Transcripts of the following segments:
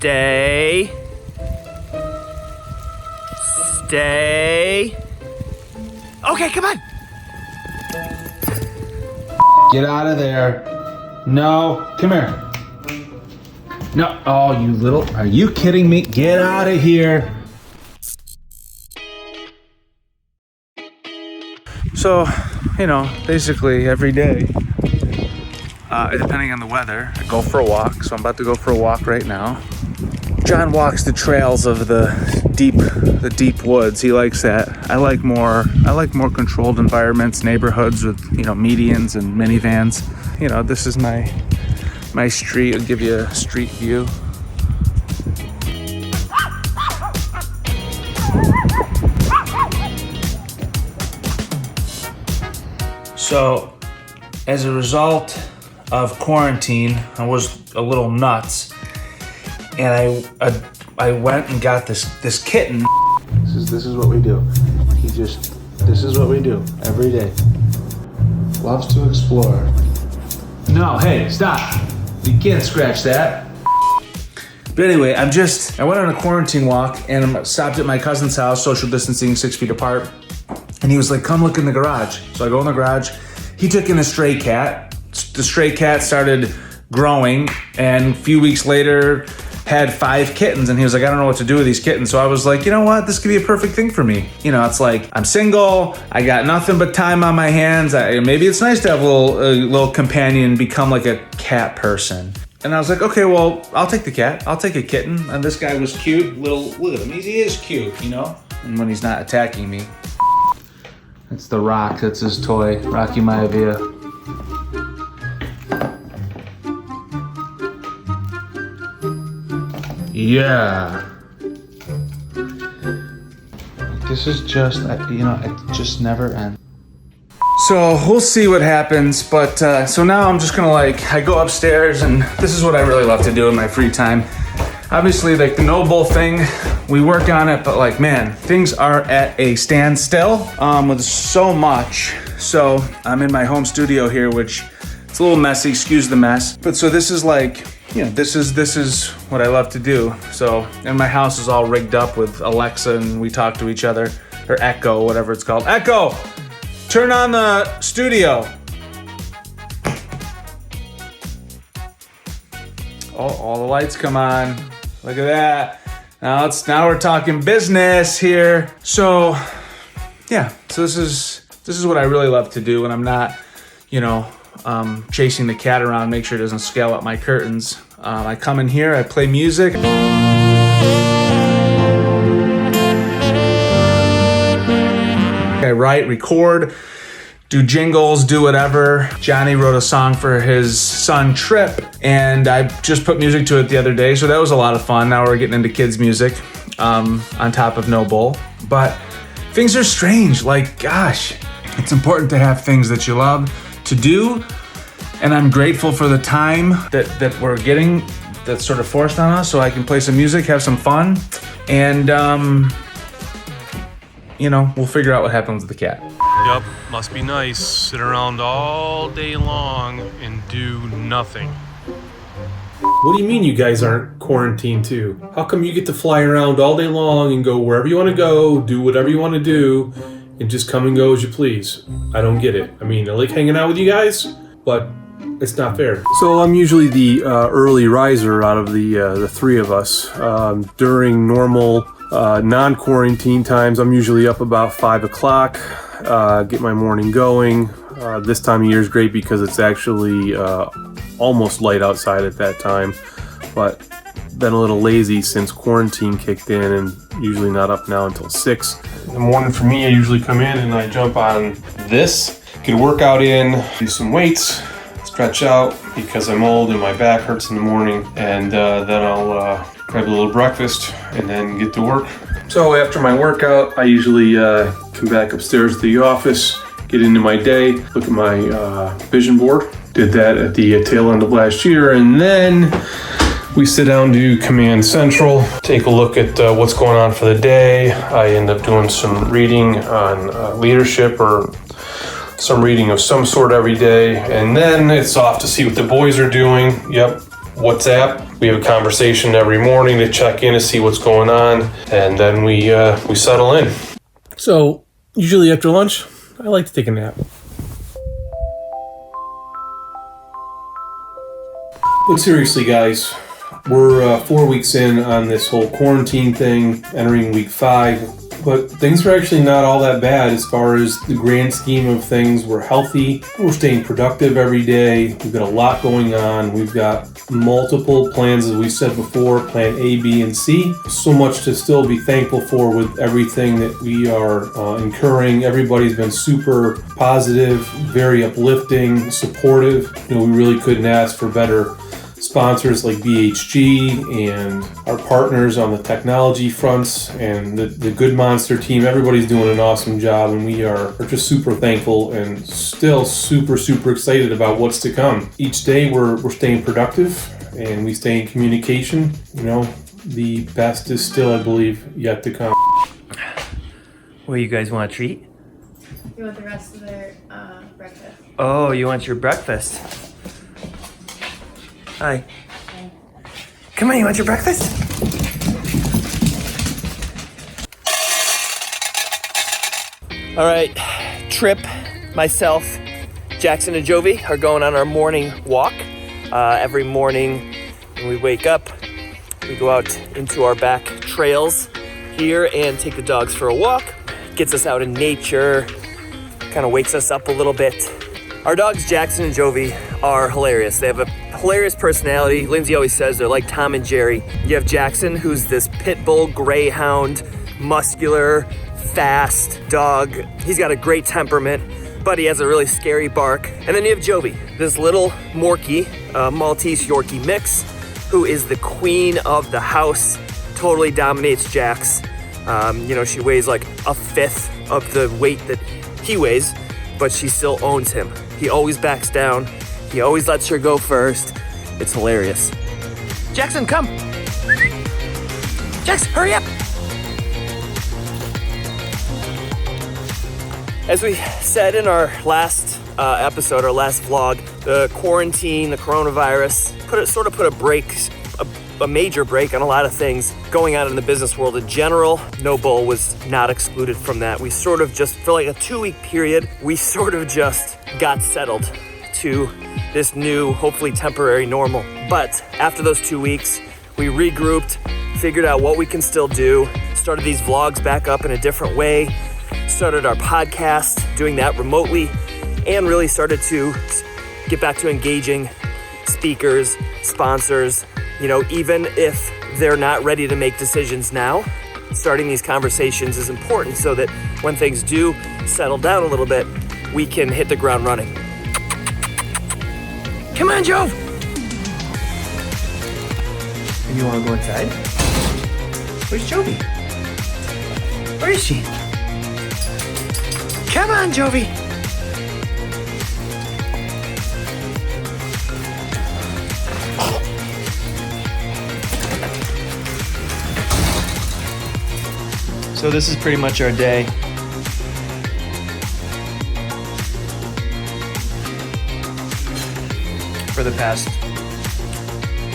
Stay. Stay. Okay, come on. Get out of there. No, come here. No, oh, you little, are you kidding me? Get out of here. So, basically every day, depending on the weather, I go for a walk. So I'm about to go for a walk right now. John walks the trails of the deep woods. He likes that. I like more controlled environments, neighborhoods with, medians and minivans. This is my street. I'll give you a street view. So, as a result of quarantine, I was a little nuts, and I went and got this kitten. This is what we do. This is what we do every day. Loves to explore. No, hey, stop! You can't scratch that. But anyway, I went on a quarantine walk and I stopped at my cousin's house, social distancing, 6 feet apart. And he was like, come look in the garage. So I go in the garage. He took in a stray cat. The stray cat started growing, and a few weeks later had 5 kittens. And he was like, I don't know what to do with these kittens. So I was like, you know what? This could be a perfect thing for me. It's like, I'm single. I got nothing but time on my hands. Maybe it's nice to have a little companion, become like a cat person. And I was like, okay, well, I'll take the cat. I'll take a kitten. And this guy was cute. Look at him. He is cute, And when he's not attacking me. That's the Rock. That's his toy, Rocky Maivia. Yeah. This is just, it just never ends. So we'll see what happens, but so now I'm just gonna I go upstairs, and this is what I really love to do in my free time. Obviously, the NoBull thing, we work on it, but man, things are at a standstill with so much. So I'm in my home studio here, which it's a little messy, excuse the mess. But so this is this is what I love to do. So, and my house is all rigged up with Alexa, and we talk to each other, or Echo, whatever it's called. Echo, turn on the studio. Oh, all the lights come on. Look at that. Now we're talking business here. So, yeah. So this is what I really love to do when I'm not, chasing the cat around, make sure it doesn't scale up my curtains. I come in here, I play music. I write, record, do jingles, do whatever. Johnny wrote a song for his son Trip, and I just put music to it the other day, so that was a lot of fun. Now we're getting into kids' music on top of NoBull. But things are strange. Gosh, it's important to have things that you love to do, and I'm grateful for the time that we're getting that's sort of forced on us, so I can play some music, have some fun, and we'll figure out what happens with the cat. Yep, must be nice. Sit around all day long and do nothing. What do you mean you guys aren't quarantined too? How come you get to fly around all day long and go wherever you want to go, do whatever you want to do, and just come and go as you please? I don't get it. I like hanging out with you guys, but it's not fair. So I'm usually the early riser out of the three of us. During normal non-quarantine times, I'm usually up about 5 o'clock, get my morning going. This time of year is great because it's actually almost light outside at that time, but been a little lazy since quarantine kicked in, and usually not up now until 6. In the morning for me, I usually come in and I jump on this, get a workout in, do some weights, stretch out because I'm old and my back hurts in the morning, and then I'll grab a little breakfast and then get to work. So after my workout, I usually come back upstairs to the office, get into my day, look at my vision board. Did that at the tail end of last year, and then we sit down to Command Central, take a look at what's going on for the day. I end up doing some reading on leadership or some reading of some sort every day, and then it's off to see what the boys are doing. Yep, WhatsApp. We have a conversation every morning to check in to see what's going on, and then we settle in. So, usually after lunch, I like to take a nap. But seriously, guys, we're 4 weeks in on this whole quarantine thing, entering week 5. But things are actually not all that bad as far as the grand scheme of things. We're healthy. We're staying productive every day. We've got a lot going on. We've got multiple plans, as we said before, plan A, B, and C. So much to still be thankful for with everything that we are incurring. Everybody's been super positive, very uplifting, supportive. We really couldn't ask for better sponsors like BHG and our partners on the technology fronts and the Good Monster team. Everybody's doing an awesome job, and we are just super thankful and still super excited about what's to come. Each day we're staying productive and we stay in communication. The best is still, I believe, yet to come. What, you guys want a treat? You want the rest of their breakfast? Oh, you want your breakfast? Hi. Come on, you want your breakfast? All right, Trip, myself, Jackson and Jovi are going on our morning walk. Every morning when we wake up, we go out into our back trails here and take the dogs for a walk. Gets us out in nature, kind of wakes us up a little bit. Our dogs, Jackson and Jovi, are hilarious. They have a hilarious personality. Lindsay always says they're like Tom and Jerry. You have Jackson, who's this pit bull greyhound, muscular, fast dog. He's got a great temperament, but he has a really scary bark. And then you have Jovi, this little Morkie, Maltese Yorkie mix, who is the queen of the house, totally dominates Jax. She weighs like a fifth of the weight that he weighs, but she still owns him. He always backs down. He always lets her go first. It's hilarious. Jackson, come. Jax, hurry up. As we said in our last episode, our last vlog, the quarantine, the coronavirus, put a major break on a lot of things going on in the business world in general. NoBull was not excluded from that. We sort of just, for like a 2-week period, we sort of just got settled to this new, hopefully temporary normal. But after those 2 weeks, we regrouped, figured out what we can still do, started these vlogs back up in a different way, started our podcast, doing that remotely, and really started to get back to engaging speakers, sponsors. Even if they're not ready to make decisions now, starting these conversations is important so that when things do settle down a little bit, we can hit the ground running. Come on, Jove! You want to go inside? Where's Jovi? Where is she? Come on, Jovi! So this is pretty much our day. For the past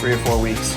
3 or 4 weeks.